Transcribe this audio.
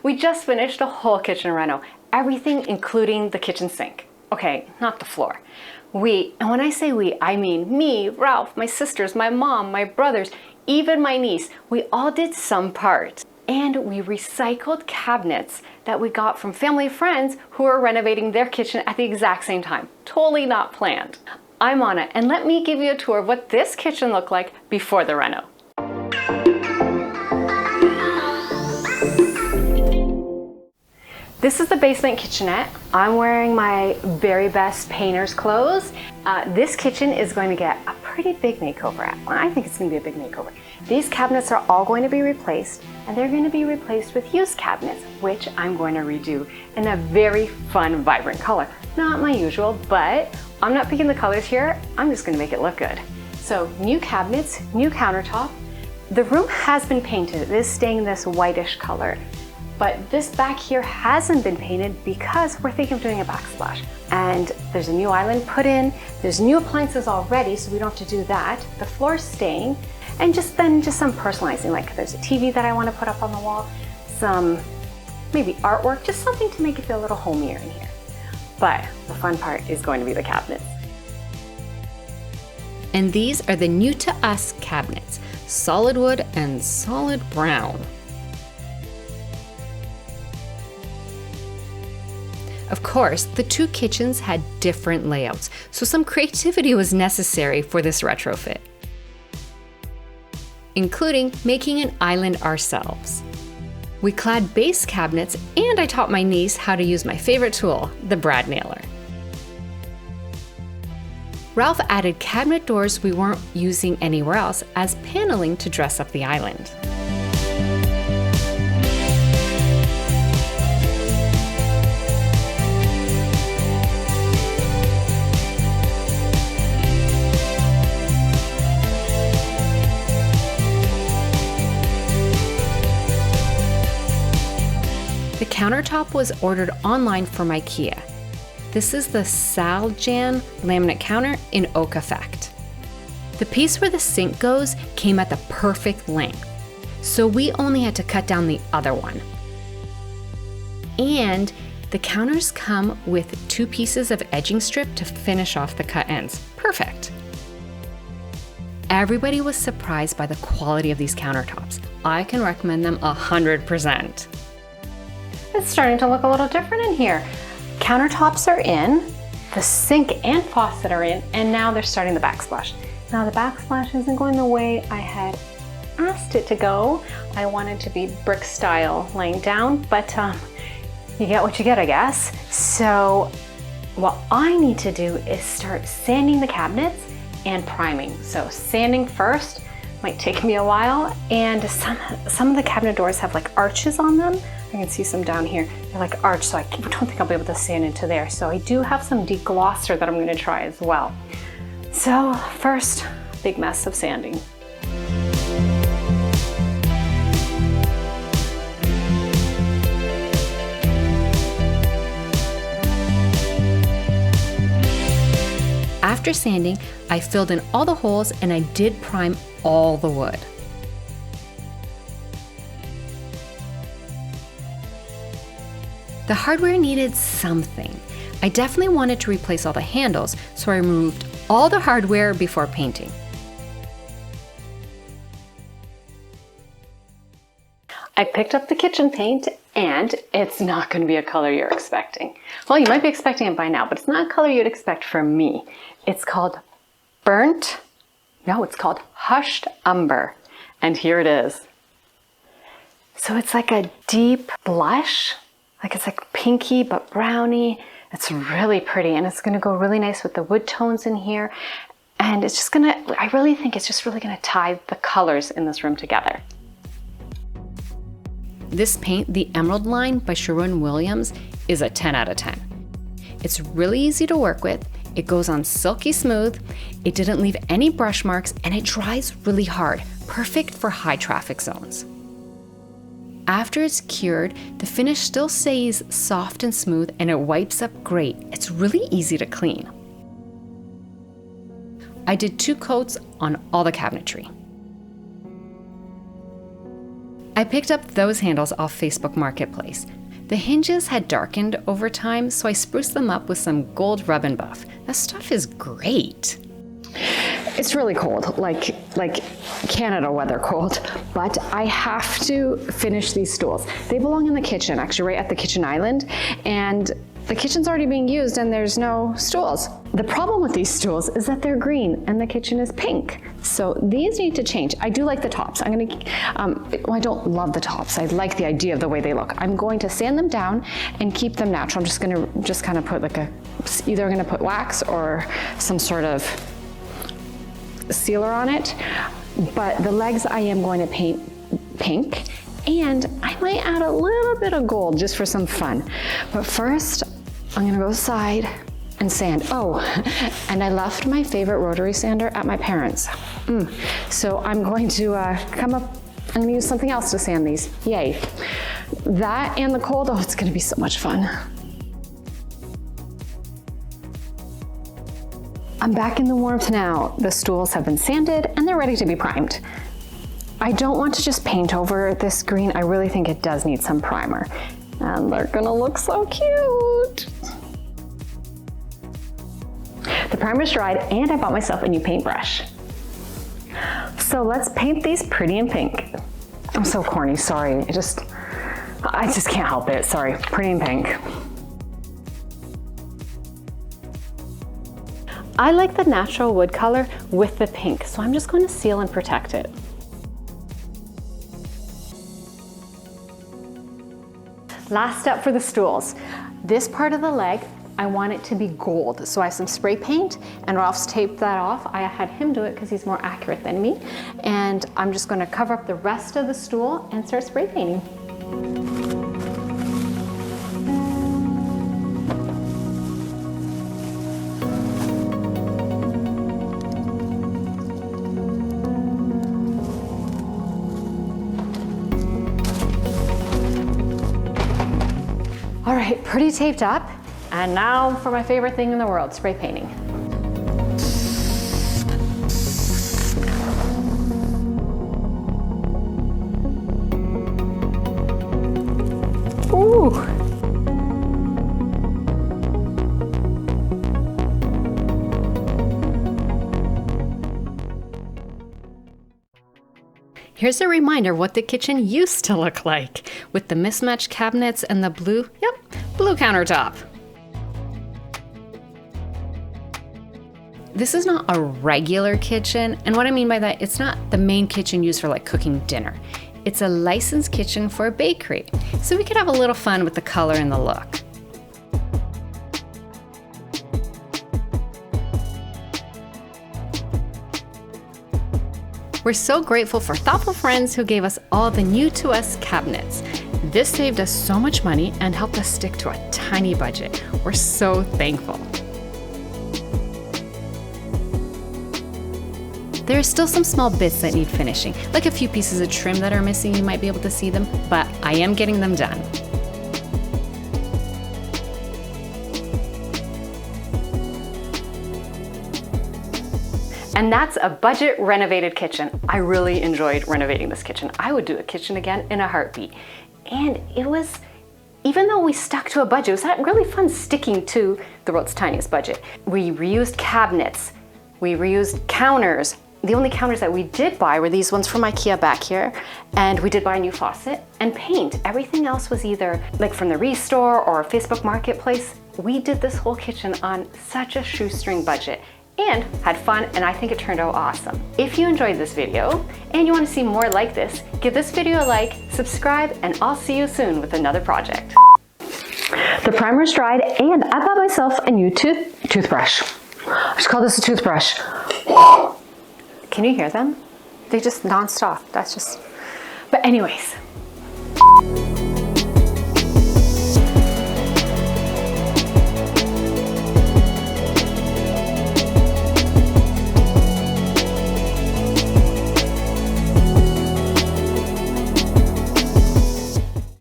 We just finished a whole kitchen reno, everything including the kitchen sink. Okay, not the floor. And when I say we, I mean me, Ralph, my sisters, my mom, my brothers, even my niece. We all did some part. And we recycled cabinets that we got from family and friends who were renovating their kitchen at the exact same time. Totally not planned. I'm Anna, and let me give you a tour of what this kitchen looked like before the reno. This is the basement kitchenette. I'm wearing my very best painter's clothes. This kitchen is going to get a pretty big makeover. I think it's going to be a big makeover. These cabinets are all going to be replaced, and they're going to be replaced with used cabinets, which I'm going to redo in a very fun, vibrant color. Not my usual, but I'm not picking the colors here. I'm just going to make it look good. So new cabinets, new countertop. The room has been painted. It is staying this whitish color. But this back here hasn't been painted because we're thinking of doing a backsplash. And there's a new island put in, there's new appliances already, so we don't have to do that. The floor's staying, and just some personalizing, like there's a TV that I want to put up on the wall, some maybe artwork, just something to make it feel a little homier in here. But the fun part is going to be the cabinets. And these are the new to us cabinets, solid wood and solid brown. Of course, the two kitchens had different layouts, so some creativity was necessary for this retrofit, including making an island ourselves. We clad base cabinets, and I taught my niece how to use my favorite tool, the brad nailer. Ralph added cabinet doors we weren't using anywhere else as paneling to dress up the island. The countertop was ordered online from IKEA. This is the Saljan laminate counter in oak effect. The piece where the sink goes came at the perfect length, so we only had to cut down the other one. And the counters come with 2 pieces of edging strip to finish off the cut ends. Perfect. Everybody was surprised by the quality of these countertops. I can recommend them 100%. It's starting to look a little different in here. Countertops are in, the sink and faucet are in, and now they're starting the backsplash. Now the backsplash isn't going the way I had asked it to go. I wanted to be brick style laying down, but you get what you get, I guess. So what I need to do is start sanding the cabinets and priming. So sanding first might take me a while, and some of the cabinet doors have like arches on them. I can see some down here. They're like arched, so I don't think I'll be able to sand into there. So I do have some deglosser that I'm going to try as well. So first, big mess of sanding. After sanding, I filled in all the holes and I did prime all the wood. The hardware needed something. I definitely wanted to replace all the handles, so I removed all the hardware before painting. I picked up the kitchen paint, and it's not going to be a color you're expecting. Well, you might be expecting it by now, but it's not a color you'd expect from me. It's called it's called Hushed Umber, and here it is. So it's like a deep blush, like it's like pinky but browny. It's really pretty, and it's going to go really nice with the wood tones in here. And it's just I really think it's just really going to tie the colors in this room together. This paint, the Emerald line by Sherwin-Williams, is a 10 out of 10. It's really easy to work with. It goes on silky smooth. It didn't leave any brush marks, and it dries really hard, perfect for high traffic zones. After it's cured, the finish still stays soft and smooth, and it wipes up great. It's really easy to clean. I did 2 coats on all the cabinetry. I picked up those handles off Facebook Marketplace. The hinges had darkened over time, so I spruced them up with some gold rub and buff. That stuff is great. It's really cold, like Canada weather cold, but I have to finish these stools. They belong in the kitchen, actually right at the kitchen island, and the kitchen's already being used and there's no stools. The problem with these stools is that they're green and the kitchen is pink. So these need to change. I do like the tops. Well, I don't love the tops. I like the idea of the way they look. I'm going to sand them down and keep them natural. I'm just gonna kind of put either I'm gonna put wax or some sort of sealer on it. But the legs I am going to paint pink, and I might add a little bit of gold just for some fun. But first, I'm gonna go aside and sand. Oh, and I left my favorite rotary sander at my parents'. So I'm going to I'm gonna use something else to sand these. Yay. That and the cold, oh, it's gonna be so much fun. I'm back in the warmth now. The stools have been sanded and they're ready to be primed. I don't want to just paint over this green. I really think it does need some primer. And they're gonna look so cute. The primer's dried and I bought myself a new paintbrush. So let's paint these pretty in pink. I'm so corny, sorry. I just can't help it, sorry. Pretty in pink. I like the natural wood color with the pink, so I'm just going to seal and protect it. Last step for the stools. This part of the leg, I want it to be gold. So I have some spray paint and Ralph's taped that off. I had him do it because he's more accurate than me. And I'm just gonna cover up the rest of the stool and start spray painting. All right, pretty taped up. And now for my favorite thing in the world, spray painting. Ooh. Here's a reminder what the kitchen used to look like with the mismatched cabinets and the blue countertop. This is not a regular kitchen, and what I mean by that, it's not the main kitchen used for like cooking dinner. It's a licensed kitchen for a bakery, so we could have a little fun with the color and the look. We're so grateful for thoughtful friends who gave us all the new to us cabinets. This saved us so much money and helped us stick to a tiny budget. We're so thankful. There are still some small bits that need finishing, like a few pieces of trim that are missing. You might be able to see them, but I am getting them done. And that's a budget renovated kitchen. I really enjoyed renovating this kitchen. I would do a kitchen again in a heartbeat. And it was, even though we stuck to a budget, it was really fun sticking to the world's tiniest budget. We reused cabinets, we reused counters. The only counters that we did buy were these ones from IKEA back here, and we did buy a new faucet and paint. Everything else was either like from the Restore or Facebook Marketplace. We did this whole kitchen on such a shoestring budget and had fun, and I think it turned out awesome. If you enjoyed this video and you want to see more like this, give this video a like, subscribe, and I'll see you soon with another project. The primer's dried and I bought myself a new toothbrush. I should call this a toothbrush. Can you hear them? They just non-stop. But anyways,